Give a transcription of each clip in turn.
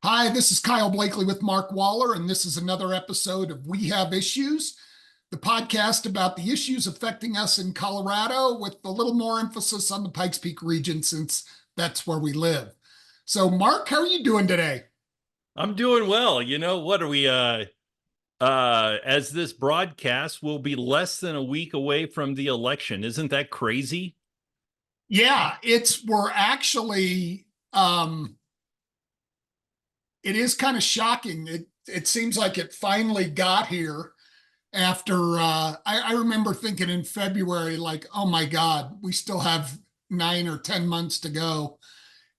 Hi, this is Kyle Blakely with Mark Waller, and this is another episode of We Have Issues, the podcast about the issues affecting us in Colorado with a little more emphasis on the Pikes Peak region since that's where we live. So, Mark, how are you doing today? I'm doing well. You know, what are we as this broadcast will be less than a week away from the election. Isn't that crazy? Yeah, we're actually it is kind of shocking. It seems like it finally got here after I remember thinking in February, like, oh my God, we still have 9 or 10 months to go.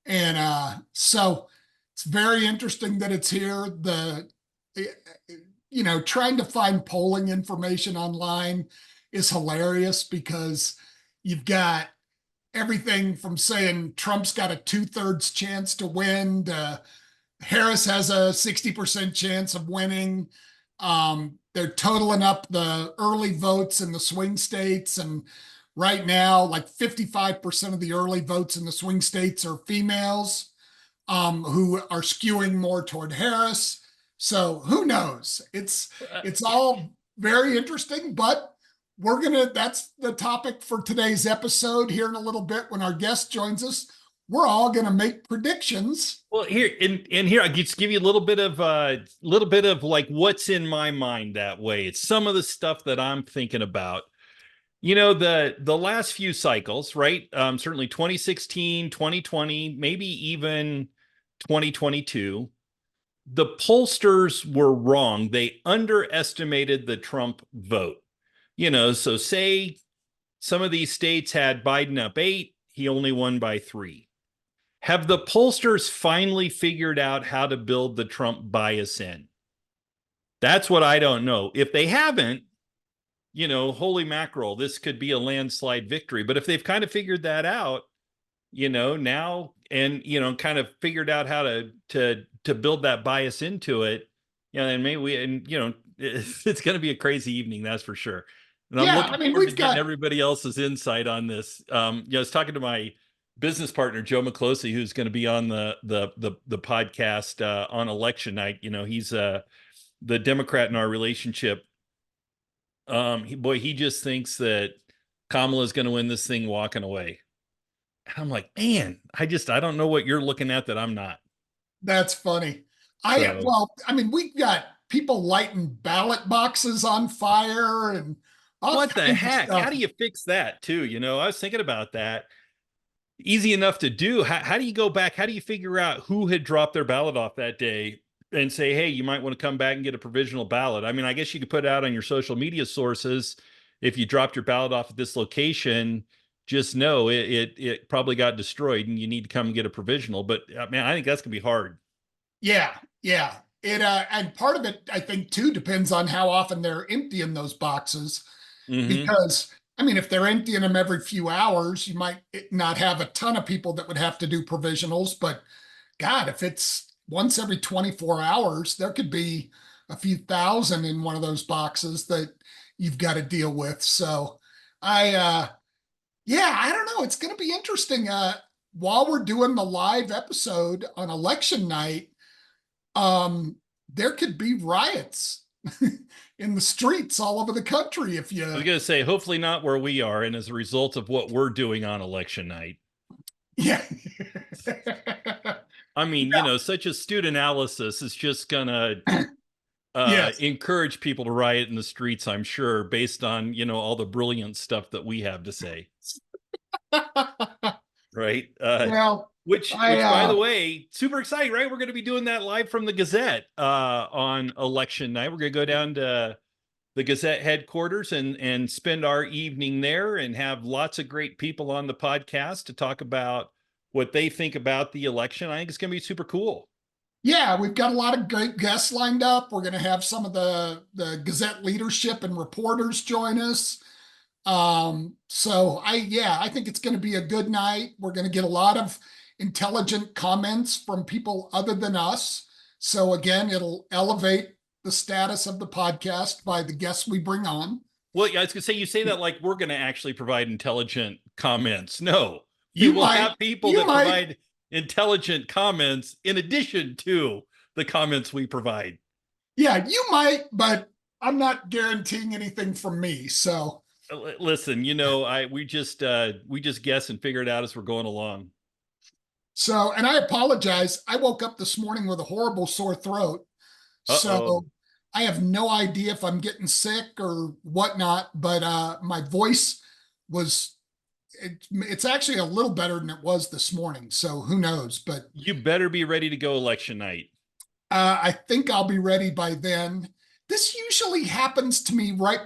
And so it's very interesting that it's here. Trying to find polling information online is hilarious because you've got everything from saying Trump's got a 2/3 chance to win to Harris has a 60% chance of winning. They're totaling up the early votes in the swing states. And right now, like 55% of the early votes in the swing states are females who are skewing more toward Harris. So who knows? It's all very interesting, but that's the topic for today's episode here in a little bit when our guest joins us. We're all gonna make predictions. Well, here I just give you a little bit of like what's in my mind that way. It's some of the stuff that I'm thinking about. You know, the last few cycles, right? Certainly 2016, 2020, maybe even 2022. The pollsters were wrong. They underestimated the Trump vote. You know, so say some of these states had Biden up 8, he only won by 3. Have the pollsters finally figured out how to build the Trump bias in? That's what I don't know. If they haven't, you know, holy mackerel, this could be a landslide victory. But if they've kind of figured that out, you know, now and kind of figured out how to build that bias into it, and maybe it's going to be a crazy evening, that's for sure. And I'm Yeah, looking I mean, forward to we've getting got everybody else's insight on this. I was talking to my business partner Joe McCloskey, who's going to be on the podcast on election night. You know, he's the Democrat in our relationship. He just thinks that Kamala's going to win this thing walking away. And I'm like, man, I don't know what you're looking at that I'm not. that's funny. So I mean, we've got people lighting ballot boxes on fire and all what the kinds of heck? How stuff. do you fix that too? You know, I was thinking about that. Easy enough to do. How do you go back? How do you figure out who had dropped their ballot off that day and say, hey, you might want to come back and get a provisional ballot? I mean, I guess you could put it out on your social media sources. If you dropped your ballot off at this location, just know it probably got destroyed and you need to come and get a provisional. But man, I think that's gonna be hard. Yeah, yeah. It and part of it, I think, too, depends on how often they're emptying those boxes. Mm-hmm. Because I mean, if they're emptying them every few hours, you might not have a ton of people that would have to do provisionals. But God, if it's once every 24 hours, there could be a few thousand in one of those boxes that you've got to deal with. So yeah, I don't know. It's going to be interesting. While we're doing the live episode on election night, um, there could be riots in the streets all over the country if I was you, gonna say, hopefully not where we are, and as a result of what we're doing on election night. yeah. I mean, such astute analysis is just gonna Yes. encourage people to riot in the streets, I'm sure, based on all the brilliant stuff that we have to say, right? Well, Which by the way, super exciting, right? We're going to be doing that live from the Gazette on election night. We're going to go down to the Gazette headquarters and spend our evening there and have lots of great people on the podcast to talk about what they think about the election. I think it's going to be super cool. yeah, we've got a lot of great guests lined up. We're going to have some of the Gazette leadership and reporters join us. I think it's going to be a good night. We're going to get a lot of intelligent comments from people other than us. So again, it'll elevate the status of the podcast by the guests we bring on. Well, yeah, I was going to say, you say that like we're going to actually provide intelligent comments. No, we You will might, have people you that might, provide intelligent comments in addition to the comments we provide. Yeah, you might, but I'm not guaranteeing anything from me. So Listen, we just guess and figure it out as we're going along. and I apologize. I woke up this morning with a horrible sore throat. Uh-oh. So I have no idea if I'm getting sick or whatnot, but my voice was it's actually a little better than it was this morning. So who knows? But You better be ready to go election night. I think I'll be ready by then. This usually happens to me right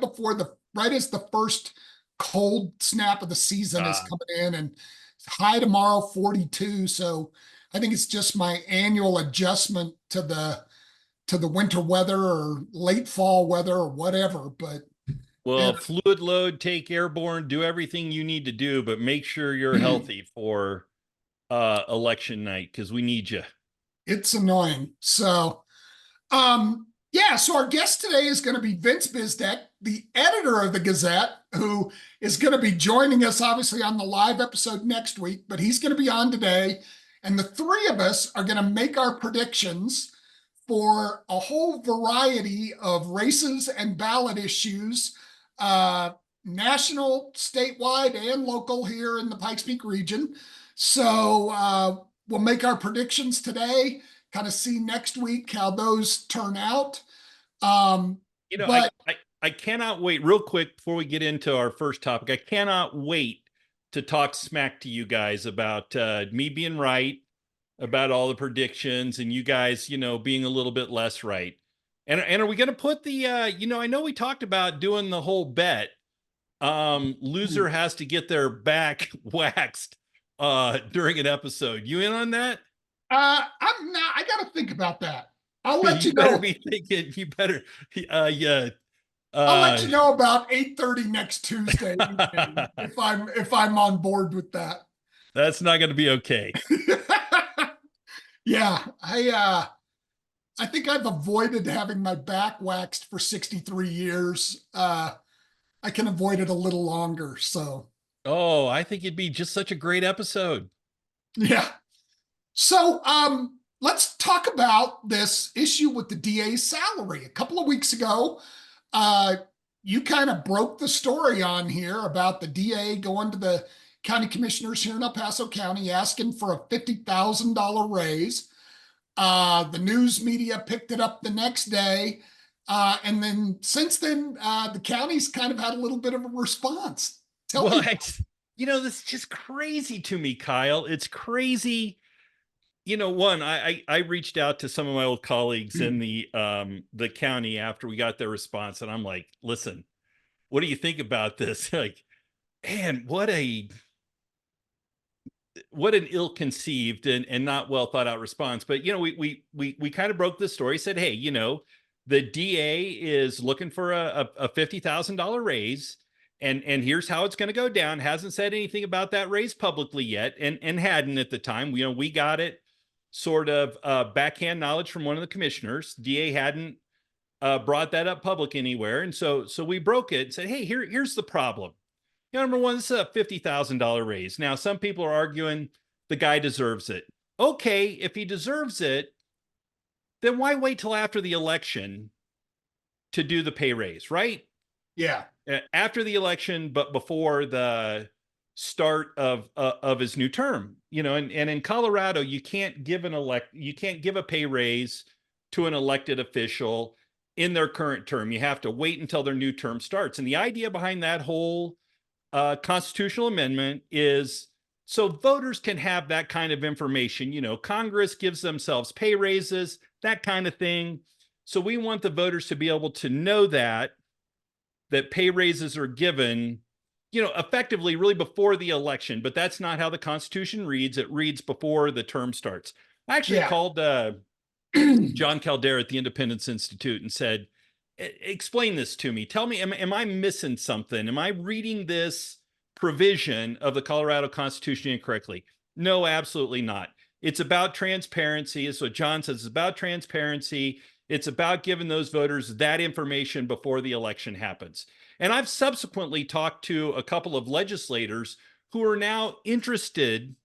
as the first cold snap of the season is coming in, and high tomorrow 42. So I think it's just my annual adjustment to the winter weather or late fall weather or whatever. But Well, fluid load, take airborne, do everything you need to do, but make sure you're healthy for election night because we need you. it's annoying. So yeah, so our guest today is going to be Vince Bizdek, the editor of the Gazette, who is going to be joining us obviously on the live episode next week, but he's going to be on today. And the three of us are going to make our predictions for a whole variety of races and ballot issues, national, statewide, and local here in the Pikes Peak region. So we'll make our predictions today, kind of see next week how those turn out. But I cannot wait real quick before we get into our first topic. I cannot wait to talk smack to you guys about me being right, about all the predictions, and you guys, being a little bit less right. And are we going to put the, I know we talked about doing the whole bet. Loser has to get their back waxed during an episode. You in on that? I'm not. I got to think about that. I'll let you better know. be thinking. You better, yeah. I'll let you know about 8:30 next Tuesday evening if I'm on board with that. That's not going to be okay. Yeah, I think I've avoided having my back waxed for 63 years. I can avoid it a little longer. So, Oh, I think it'd be just such a great episode. yeah. So, let's talk about this issue with the DA's salary. A couple of weeks ago, you kind of broke the story on here about the DA going to the county commissioners here in El Paso County asking for a $50,000 raise. The news media picked it up the next day. And then since then, the county's kind of had a little bit of a response. Tell me. This is just crazy to me, Kyle. It's crazy. One, I reached out to some of my old colleagues in the county after we got their response, and I'm like, listen, what do you think about this? Like, man, what an ill-conceived and not well thought out response. But we kind of broke the story, said, hey, the DA is looking for a $50,000 raise, and here's how it's going to go down. Hasn't said anything about that raise publicly yet, and hadn't at the time. We got it sort of backhand knowledge from one of the commissioners. DA hadn't brought that up public anywhere, and so we broke it and said, hey, here's the problem. Number one, this is a $50,000 raise. Now, some people are arguing the guy deserves it. Okay, if he deserves it, then why wait till after the election to do the pay raise, right? Yeah. After the election, but before the start of his new term. And in Colorado, you can't give a pay raise to an elected official in their current term. You have to wait until their new term starts. And the idea behind that whole constitutional amendment is so voters can have that kind of information. Congress gives themselves pay raises, that kind of thing. So we want the voters to be able to know that pay raises are given, effectively really before the election, but that's not how the Constitution reads. It reads before the term starts. I actually called John Caldera at the Independence Institute and said, explain this to me. Tell me, am I missing something? Am I reading this provision of the Colorado Constitution incorrectly? No, absolutely not. It's about transparency. It's what John says. It's about transparency. It's about giving those voters that information before the election happens. And I've subsequently talked to a couple of legislators who are now interested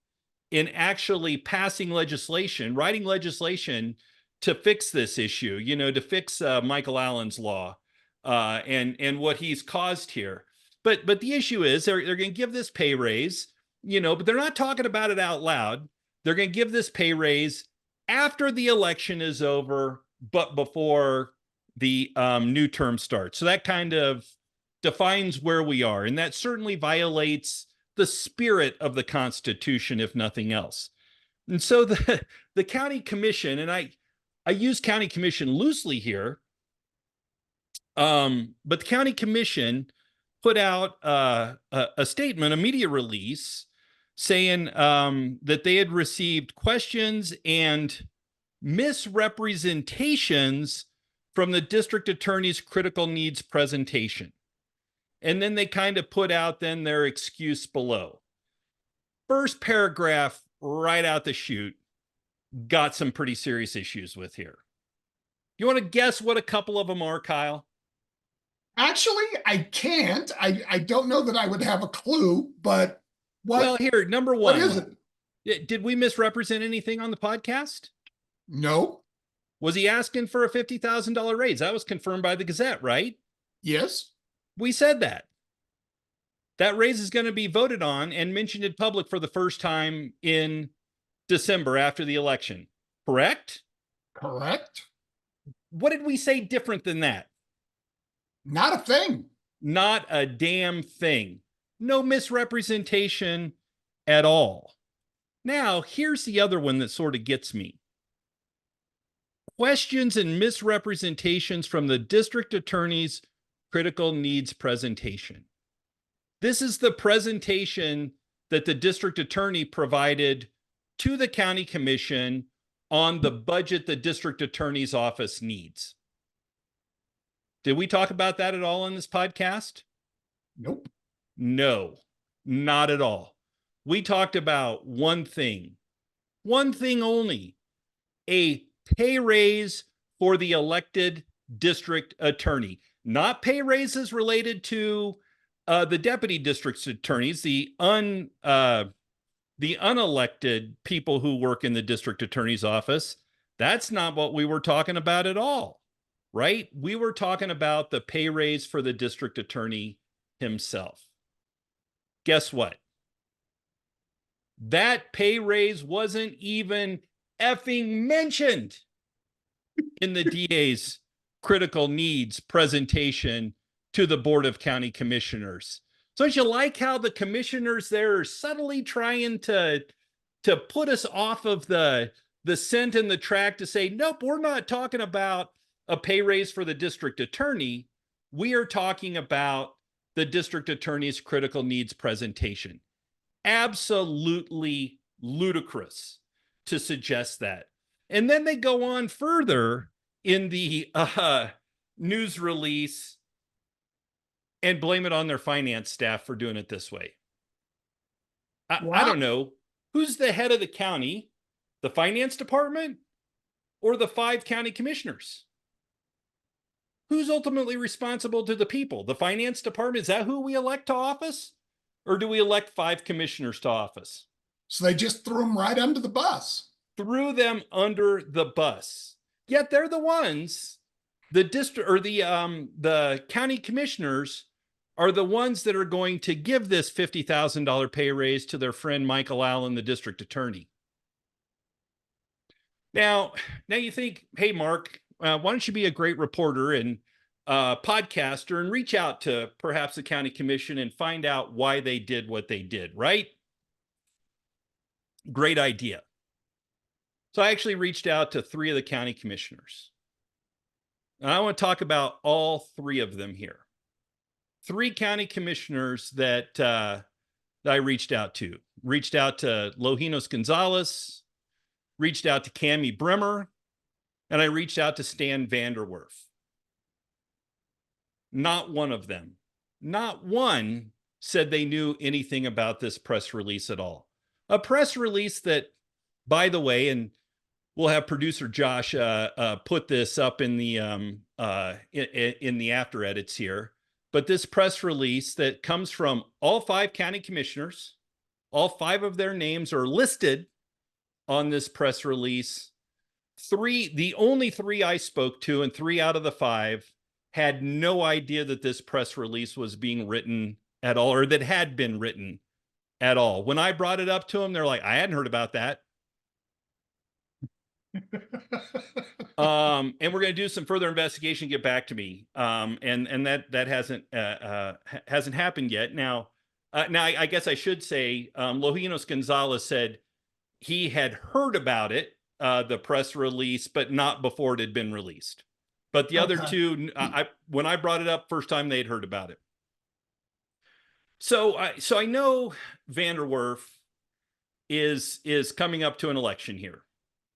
in actually passing legislation, writing legislation to fix this issue, to fix Michael Allen's law and what he's caused here. But the issue is they're going to give this pay raise, but they're not talking about it out loud. They're going to give this pay raise after the election is over, but before the new term starts. So that kind of defines where we are. And that certainly violates the spirit of the Constitution, if nothing else. And so the county commission, and I use county commission loosely here, but the county commission put out a statement, a media release, saying that they had received questions and misrepresentations from the district attorney's critical needs presentation. And then they kind of put out then their excuse below. First paragraph right out the chute, got some pretty serious issues with here. You want to guess what a couple of them are, Kyle? Actually, I can't. I don't know that I would have a clue, but Well, here, number one. What is it? Did we misrepresent anything on the podcast? No. Was he asking for a $50,000 raise? That was confirmed by the Gazette, right? Yes. We said that. That raise is going to be voted on and mentioned in public for the first time in December after the election. Correct? Correct. What did we say different than that? Not a thing. Not a damn thing. No misrepresentation at all. Now, here's the other one that sort of gets me. Questions and misrepresentations from the district attorney's critical needs presentation. This is the presentation that the district attorney provided to the county commission on the budget the district attorney's office needs. Did we talk about that at all on this podcast? Nope. No, not at all. We talked about one thing only, a pay raise for the elected district attorney, not pay raises related to the deputy district attorneys, the unelected people who work in the district attorney's office. That's not what we were talking about at all, right? We were talking about the pay raise for the district attorney himself. Guess what? That pay raise wasn't even effing mentioned in the DA's critical needs presentation to the Board of County Commissioners. So don't you like how the commissioners there are subtly trying to put us off of the scent and the track to say, nope, we're not talking about a pay raise for the district attorney. We are talking about the district attorney's critical needs presentation. Absolutely ludicrous to suggest that. And then they go on further in the news release and blame it on their finance staff for doing it this way. I don't know. Who's the head of the county? The finance department or the 5 county commissioners? Who's ultimately responsible to the people? The finance department? Is that who we elect to office? Or do we elect 5 commissioners to office? So they just threw them right under the bus. Threw them under the bus. Yet they're the ones, the district or the county commissioners are the ones that are going to give this $50,000 pay raise to their friend Michael Allen, the district attorney. Now you think, hey, Mark, why don't you be a great reporter and podcaster and reach out to perhaps the county commission and find out why they did what they did, right? Great idea. So I actually reached out to 3 of the county commissioners. And I want to talk about all 3 of them here. 3 county commissioners that I reached out to. Reached out to Longinos Gonzalez, reached out to Cami Bremer, and I reached out to Stan VanderWerf. Not one of them, not one said they knew anything about this press release at all. A press release that, by the way, and we'll have producer Josh put this up in the after edits here, but this press release that comes from all 5 county commissioners, all 5 of their names are listed on this press release, the only three I spoke to, and 3 out of the 5 had no idea that this press release was being written at all, or that had been written at all. When I brought it up to them, they're like, I hadn't heard about that. And we're going to do some further investigation, get back to me. And that hasn't happened yet. Now I guess I should say, Longinos Gonzalez said he had heard about it, the press release, but not before it had been released. But the other two, when I brought it up first time, they'd heard about it. So I know VanderWerf is coming up to an election here,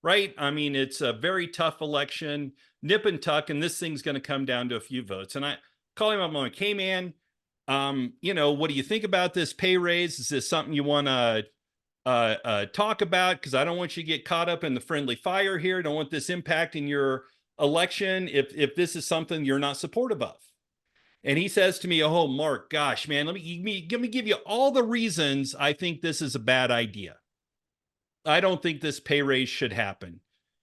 right? I mean, it's a very tough election, nip and tuck, and this thing's going to come down to a few votes. And I call him up, I'm like, hey man, what do you think about this pay raise? Is this something you want to talk about? Because I don't want you to get caught up in the friendly fire here. I don't want this impacting your election if this is something you're not supportive of. And he says to me, oh, Mark, gosh, man, let me give you all the reasons I think this is a bad idea. I don't think this pay raise should happen.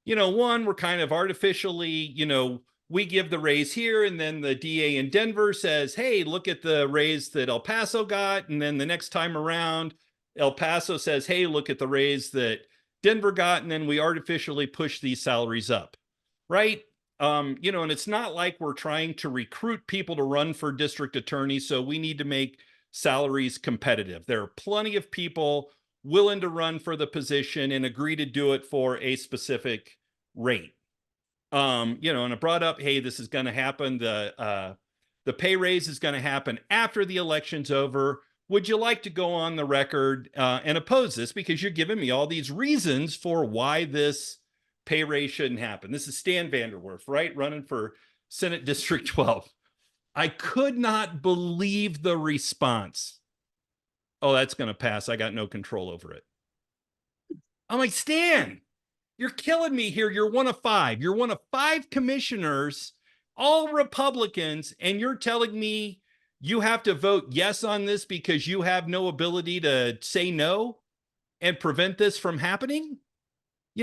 One, we're kind of artificially, we give the raise here, and then the DA in Denver says, hey, look at the raise that El Paso got. And then the next time around, El Paso says, hey, look at the raise that Denver got. And then we artificially push these salaries up, right? And it's not like we're trying to recruit people to run for district attorney, so we need to make salaries competitive. There are plenty of people willing to run for the position and agree to do it for a specific rate. And I brought up, hey, this is going to happen. The pay raise is going to happen after the election's over. Would you like to go on the record and oppose this? Because you're giving me all these reasons for why this pay raise shouldn't happen. This is Stan VanderWerf, right? Running for Senate District 12. I could not believe the response. Oh, that's going to pass. I got no control over it. I'm like, Stan, you're killing me here. You're one of 5. You're one of 5 commissioners, all Republicans, and you're telling me you have to vote yes on this because you have no ability to say no and prevent this from happening?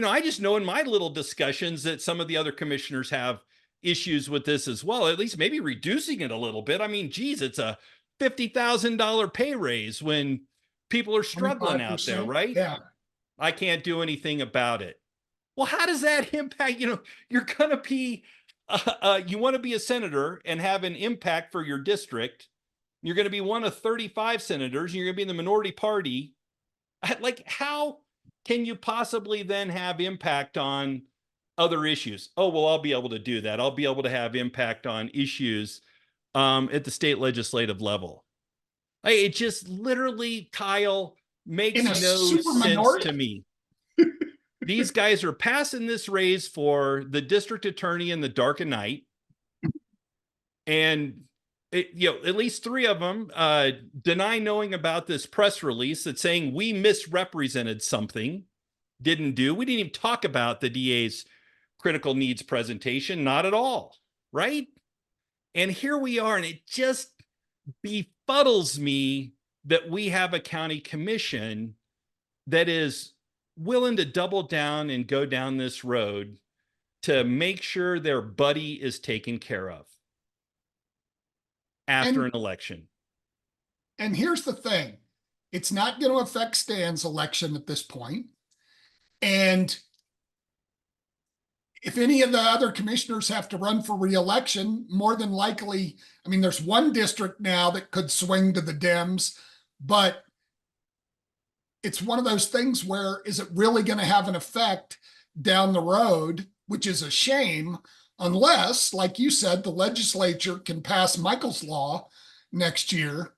I just know in my little discussions that some of the other commissioners have issues with this as well, at least maybe reducing it a little bit. I mean, geez, it's a $50,000 pay raise when people are struggling out there, right? Yeah. I can't do anything about it. Well, how does that impact? You're going to be, you want to be a senator and have an impact for your district. You're going to be one of 35 senators. And you're going to be in the minority party. Like, how can you possibly then have impact on other issues? Oh, well, I'll be able to do that. I'll be able to have impact on issues at the state legislative level. It just literally, Kyle, makes no sense to me. These guys are passing this raise for the district attorney in the dark of night. And at least 3 of them deny knowing about this press release that's saying we misrepresented something, we didn't even talk about the DA's critical needs presentation, not at all, right? And here we are, and it just befuddles me that we have a county commission that is willing to double down and go down this road to make sure their buddy is taken care of after an election. And here's the thing. It's not going to affect Stan's election at this point. And if any of the other commissioners have to run for re-election, more than likely, I mean, there's one district now that could swing to the Dems, but it's one of those things where, is it really going to have an effect down the road, which is a shame, unless, like you said, the legislature can pass Michael's law next year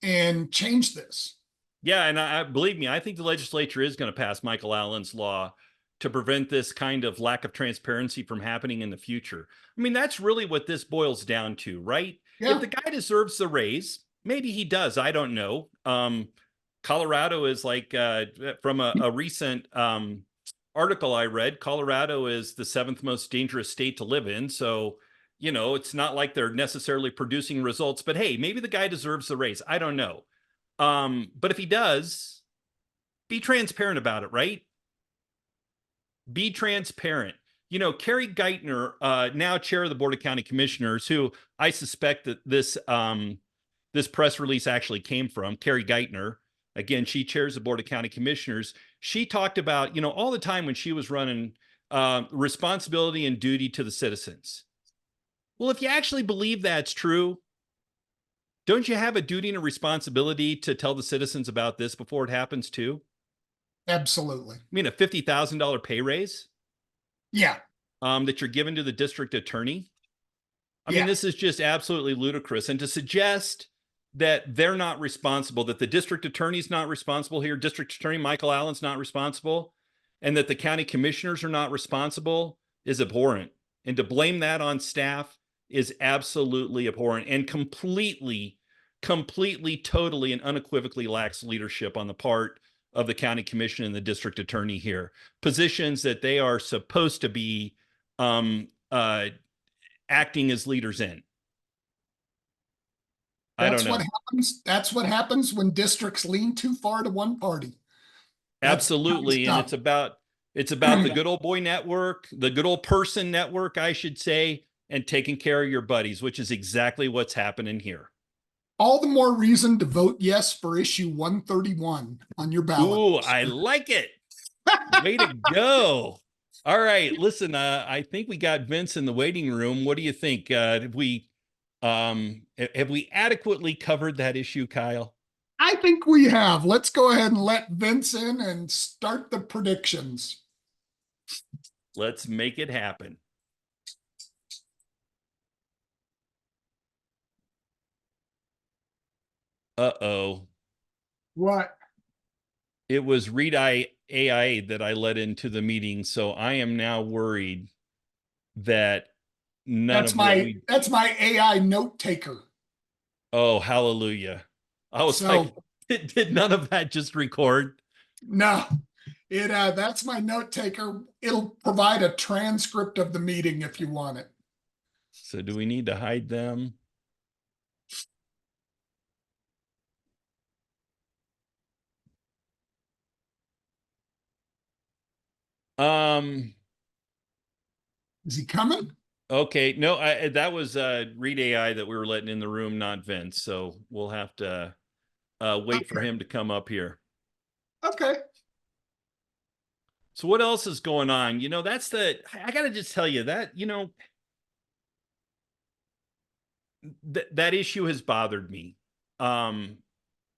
and change this. Yeah, and I believe me, I think the legislature is going to pass Michael Allen's law to prevent this kind of lack of transparency from happening in the future. I mean, that's really what this boils down to, right? Yeah. If the guy deserves the raise, maybe he does. I don't know. Colorado is like, from a recent article I read, Colorado is the 7th most dangerous state to live in. So, it's not like they're necessarily producing results, but hey, maybe the guy deserves the raise. I don't know. But if he does, be transparent about it, right? Be transparent. Carrie Geitner, now chair of the Board of County Commissioners, who I suspect that this press release actually came from, Carrie Geitner. Again, she chairs the Board of County Commissioners. She talked about, all the time when she was running, responsibility and duty to the citizens. Well, if you actually believe that's true, don't you have a duty and a responsibility to tell the citizens about this before it happens too? Absolutely. I mean, a $50,000 pay raise Yeah. that you're giving to the district attorney. I Yeah. mean, this is just absolutely ludicrous. And to suggest that they're not responsible, that the district attorney's not responsible here, district attorney Michael Allen's not responsible, and that the county commissioners are not responsible is abhorrent. And to blame that on staff is absolutely abhorrent and completely, totally, and unequivocally lacks leadership on the part of the county commission and the district attorney here. Positions that they are supposed to be acting as leaders in. I don't know. That's what happens when districts lean too far to one party. Absolutely. And it's about the good old boy network, the good old person network, I should say, and taking care of your buddies, which is exactly what's happening here. All the more reason to vote yes for issue 131 on your ballot. Ooh, I like it. Way to go. All right. Listen, I think we got Vince in the waiting room. What do you think? Have we adequately covered that issue, Kyle? I think we have. Let's go ahead and let Vince in and start the predictions. Let's make it happen. Uh-oh. What? It was Read AI that I let into the meeting, so I am now worried that that's my AI note taker. Oh, hallelujah. I was like, did none of that just record? No, that's my note taker. It'll provide a transcript of the meeting if you want it. So do we need to hide them? Is he coming? Okay, no, that was Read AI that we were letting in the room, not Vince. So we'll have to wait for him to come up here. Okay. So what else is going on? I got to just tell you that, that issue has bothered me.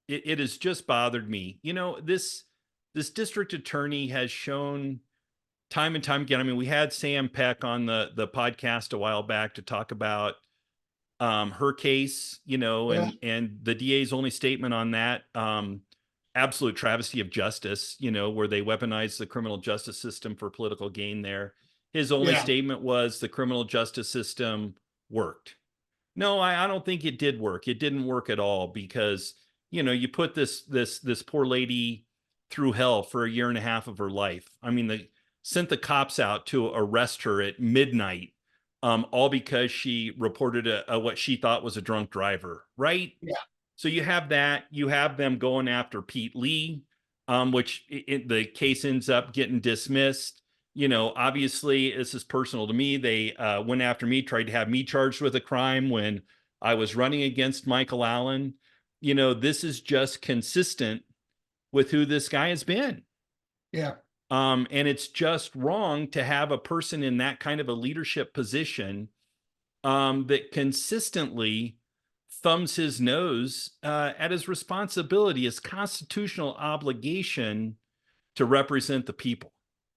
It has just bothered me. This district attorney has shown time and time again. I mean, we had Sam Peck on the podcast a while back to talk about her case, and the DA's only statement on that, absolute travesty of justice, where they weaponized the criminal justice system for political gain there. His only statement was the criminal justice system worked. No, I don't think it did work. It didn't work at all because, you put this poor lady through hell for 1.5 years of her life. I mean, they sent the cops out to arrest her at midnight, all because she reported what she thought was a drunk driver, right? Yeah. So you have that. You have them going after Pete Lee, which the case ends up getting dismissed. Obviously, this is personal to me. They went after me, tried to have me charged with a crime when I was running against Michael Allen. This is just consistent with who this guy has been. Yeah. And it's just wrong to have a person in that kind of a leadership position that consistently thumbs his nose at his responsibility, his constitutional obligation to represent the people.